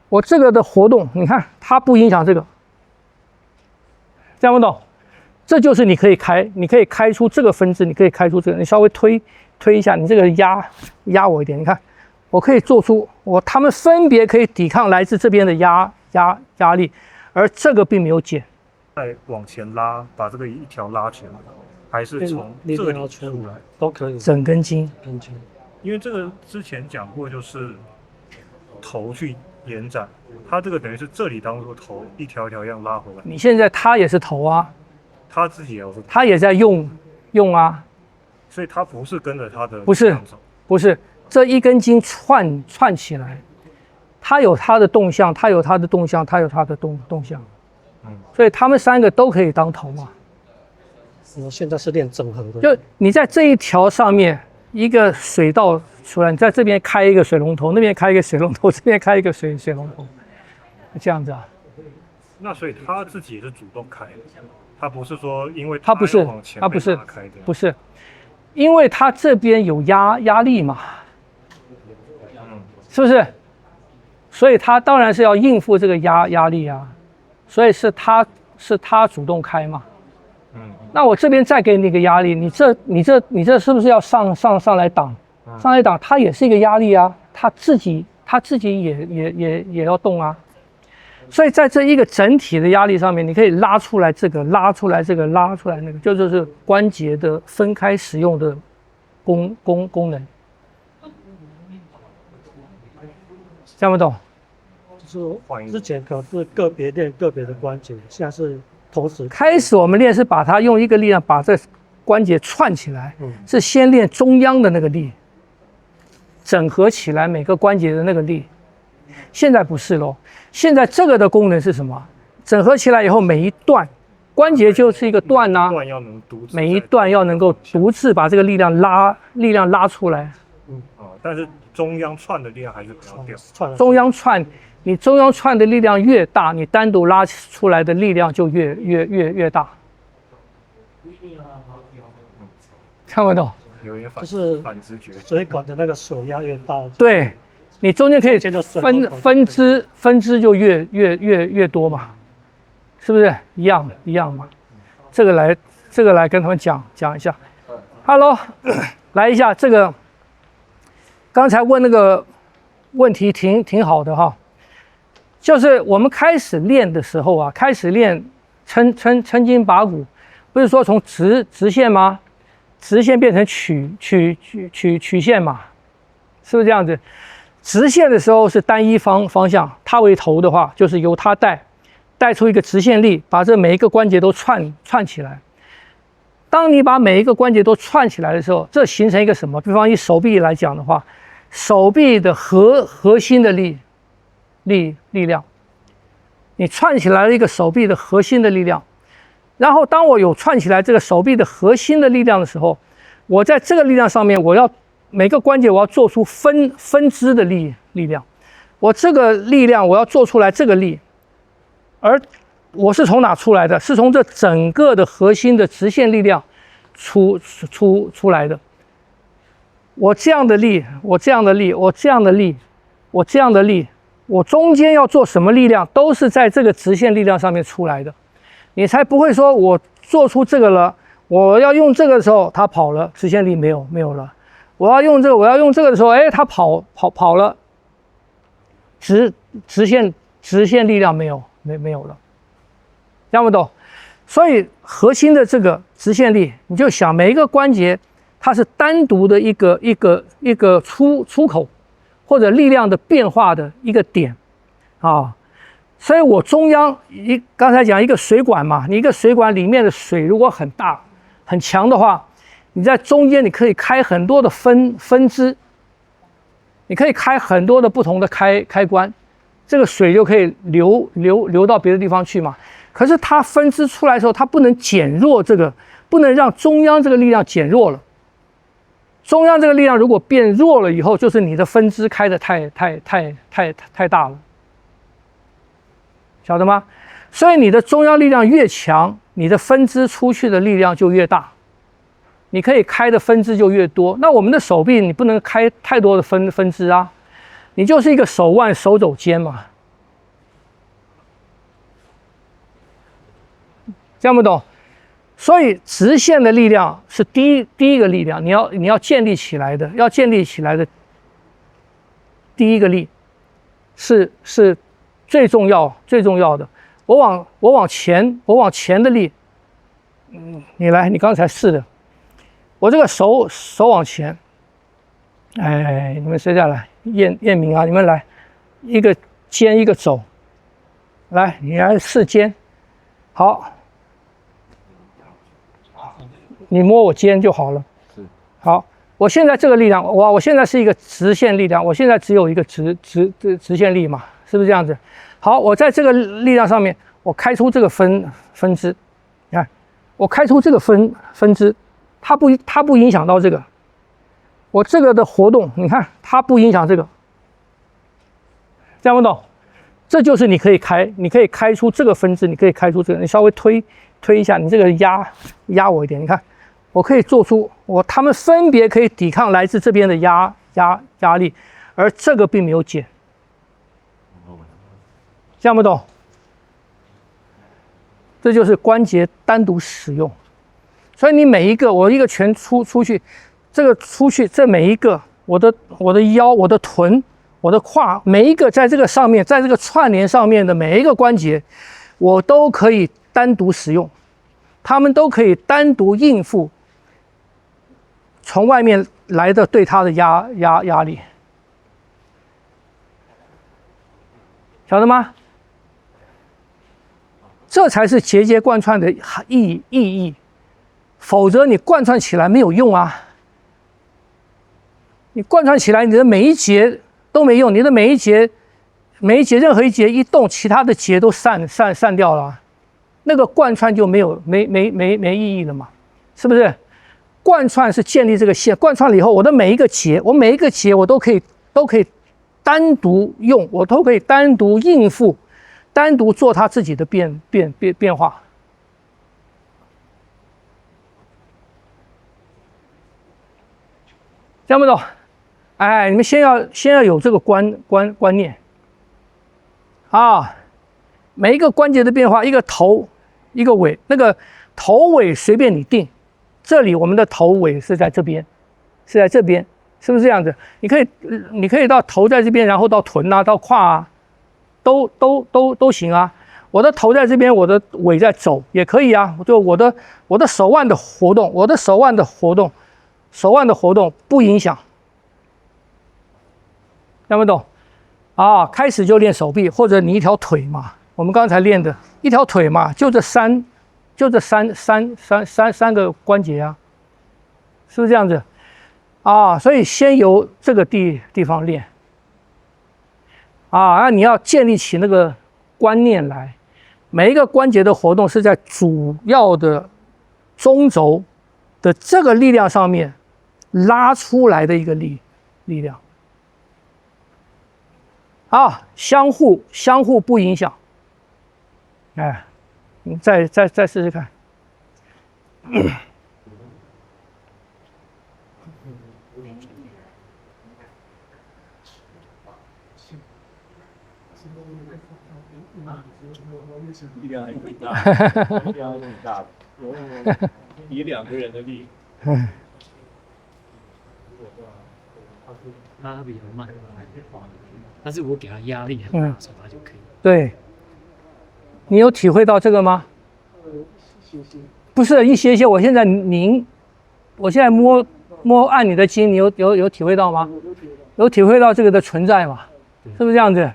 我这个的活动，你看它不影响这个，这样不懂？这就是你可以开出这个分支，你可以开出这个，你稍微推一下，你这个压我一点，你看，我可以做出它们分别可以抵抗来自这边的压力，而这个并没有减。再往前拉，把这个一条拉起来，还是从这里出来都可以。整根筋，因为这个之前讲过，就是头去延展，它这个等于是这里当做头，一条一条一样拉回来。你现在它也是头啊，它自己也是，它也在用啊，所以它不是跟着它的不是这一根筋串起来，它有它的动向，它有它的动向，它有它的动向。所以他们3个都可以当头嘛。我现在是练整合的，就你在这一条上面一个水道出来，你在这边开一个水龙头，那边开一个水龙头，这边开一个水龙头，这样子啊。那所以他自己也是主动开的，他不是说因为他不是往前不是，因为他这边有压力嘛，是不是？所以他当然是要应付这个压力啊。所以是他主动开嘛，那我这边再给你一个压力，你这是不是要上来挡？上来挡，它也是一个压力啊，他自己也要动啊。所以在这一个整体的压力上面，你可以拉出来这个，拉出来这个，拉出来那个，就是关节的分开使用的功能。这样不懂？就是之前可是个别练个别的关节，现在是同时。开始我们练是把它用一个力量把这关节串起来，是先练中央的那个力，整合起来每个关节的那个力。现在不是咯，现在这个的功能是什么？整合起来以后，每一段关节就是一个段啊，每一段要能够独自把这个力量拉出来。但是中央串的力量还是不要掉。中央串。你中央串的力量越大，你单独拉出来的力量就越大。看不懂？有点就是反直觉。水管的那个水压越大，对，你中间可以分支就越多嘛，是不是一样嘛？这个来跟他们讲一下。Hello， 来一下这个，刚才问那个问题挺好的哈。就是我们开始练的时候啊，开始练抻筋拔骨，不是说从直线吗？直线变成曲线嘛，是不是这样子？直线的时候是单一方向，它为头的话，就是由它带出一个直线力，把这每一个关节都串起来。当你把每一个关节都串起来的时候，这形成一个什么？比方以手臂来讲的话，手臂的核心的力量，你串起来了一个手臂的核心的力量，然后当我有串起来这个手臂的核心的力量的时候，我在这个力量上面，我要每个关节我要做出分支的力量，我这个力量我要做出来这个力，而我是从哪出来的？是从这整个的核心的直线力量出来的。我这样的力，我这样的力，我这样的力，我这样的力。我中间要做什么力量，都是在这个直线力量上面出来的，你才不会说我做出这个了，我要用这个的时候它跑了，直线力没有了。我要用这个的时候，哎，它跑了，直线力量没有了，听不懂？所以核心的这个直线力，你就想每一个关节它是单独的一个出口。或者力量的变化的一个点啊，所以我中央刚才讲一个水管嘛，你一个水管里面的水如果很大很强的话，你在中间你可以开很多的分支，你可以开很多的不同的开关，这个水就可以流到别的地方去嘛。可是它分支出来的时候，它不能减弱这个，不能让中央这个力量减弱了。中央这个力量如果变弱了以后，就是你的分支开的太大了，晓得吗？所以你的中央力量越强，你的分支出去的力量就越大，你可以开的分支就越多。那我们的手臂你不能开太多的分支啊，你就是一个手腕手肘肩嘛，这样不懂？所以直线的力量是第一个力量，你要建立起来的，第一个力是最重要的。我往前的力，你来，你刚才试的，我这个手往前，哎，你们谁再来？燕明啊，你们来，一个肩一个肘，来，你来试肩，好，你摸我肩就好了。好，我现在这个力量，我现在是一个直线力量，我现在只有一个直线力嘛，是不是这样子？好，我在这个力量上面，我开出这个分支，你看，我开出这个分支，它不影响到这个，我这个的活动，你看它不影响这个，这样不懂？这就是你可以开出这个分支，你可以开出这个，你稍微推一下，你这个压我一点，你看，我可以做出它们分别可以抵抗来自这边的压力，而这个并没有减。这样不懂？这就是关节单独使用，所以你每一个，我一个拳出去，这个出去，这每一个，我的腰、我的臀、我的胯，每一个在这个上面，在这个串联上面的每一个关节，我都可以单独使用，它们都可以单独应付从外面来的对它的压力，晓得吗？这才是节节贯穿的意义，否则你贯穿起来没有用啊！你贯穿起来，你的每一节都没用，你的每一节任何一节一动，其他的节都散掉了，那个贯穿就没意义了嘛，是不是？贯穿是建立这个线，贯穿了以后，我每一个节我都可以单独用，我都可以单独应付。单独做它自己的变化，这样不懂？哎，你们先要有这个观念啊！每一个关节的变化，一个头，一个尾，那个头尾随便你定。这里我们的头尾是在这边，是不是这样子？你可以到头在这边，然后到臀啊，到胯啊。都行啊！我的头在这边，我的尾在走也可以啊。就我的手腕的活动，手腕的活动不影响，听不懂？啊，开始就练手臂，或者你一条腿嘛，我们刚才练的一条腿嘛，就这三个关节啊，是不是这样子？啊，所以先由这个地方练。啊，那你要建立起那个观念来，每一个关节的活动是在主要的中轴的这个力量上面拉出来的一个力量。啊，相互不影响。哎，你再试试看。力量很大，力量很大的，以2个人的力。他比较慢，但是我给他压力很大，所以他就可以。对，你有体会到这个吗？不是一些，我现在我现在摸按你的筋，你有体会到吗？有体会到这个的存在吗？是不是这样子？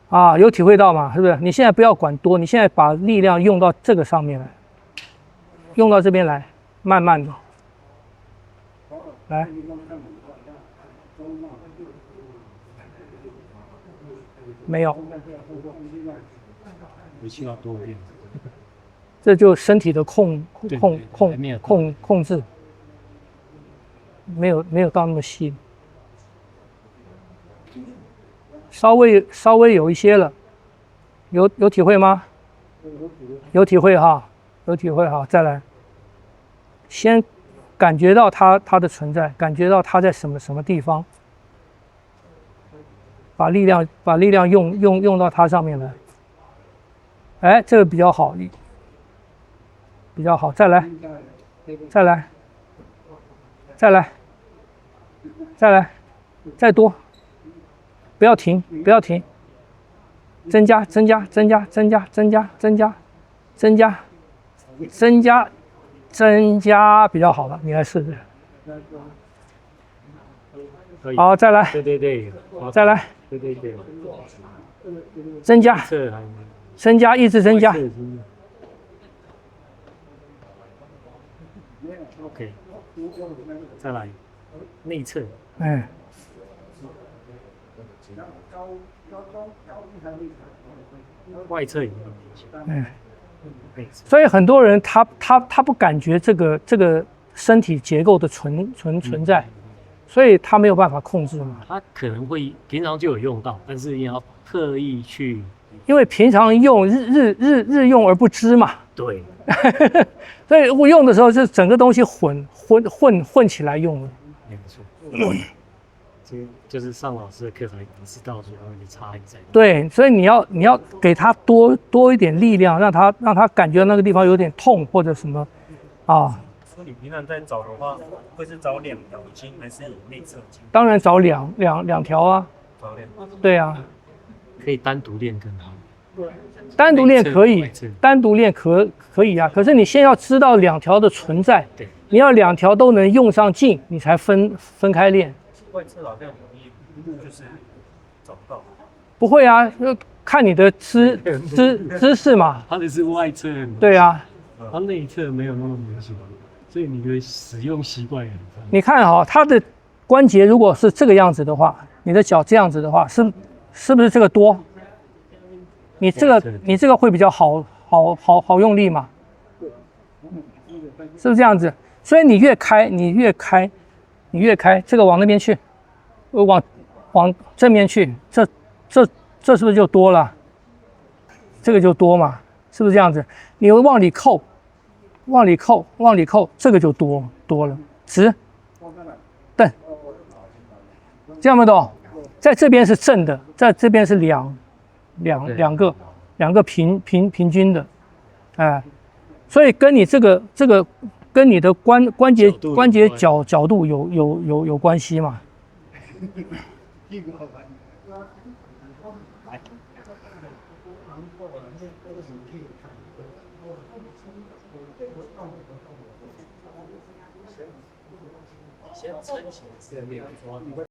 啊，有体会到吗？是不是？你现在不要管多，你现在把力量用到这个上面来，用到这边来，慢慢的，来，没有，回去要多练，这就身体的控制，没有到那么细。稍微有一些了，有体会吗？有体会哈，再来，先感觉到它的存在，感觉到它在什么地方，把力量用到它上面来，哎，这个比较好，比较好。再来，再来，再来，再来，再多，不要停，不要停，增加，增加，增加，增加，增加，增加，增加，增加，增加比较好了，你来试试。可以。好，再来，对对对，再来，对对对，增加，这还增加，一直增加。 OK， 再来内侧，哎，外侧也有明显。哎，内侧所以很多人他不感觉这个身体结构的存在，所以他没有办法控制嘛。它可能会平常就有用到，但是你要特意去因为平常用日用而不知嘛，对，所以我用的时候是整个东西混起来用的。没错。这就是上老师的课才知道说它的差异在哪。对，所以你要给他多一点力量，让他感觉那个地方有点痛或者什么啊。说你平常在找的话，会是找2条筋还是有内侧筋？当然找两条啊，找2条。对啊，可以单独练更好。单独练可以外侧，单独练可以啊。可是你先要知道2条的存在，对，你要2条都能用上劲，你才分开练。外侧好像容易就是找不到。不会啊，就看你的姿势嘛。它的是外侧，对啊，它内侧没有那么明显，所以你的使用习惯也很重要。你看哈、它的关节如果是这个样子的话，你的脚这样子的话，是不是这个多？你这个会比较好用力嘛？是不是这样子？所以你越开，这个往那边去，往正面去，这是不是就多了？这个就多嘛，是不是这样子？你往里扣，这个就多了，直蹬，这样没懂？在这边是正的，在这边是两个平均的，哎，所以跟你这个跟你的关节角度有关系嘛。先撑起来，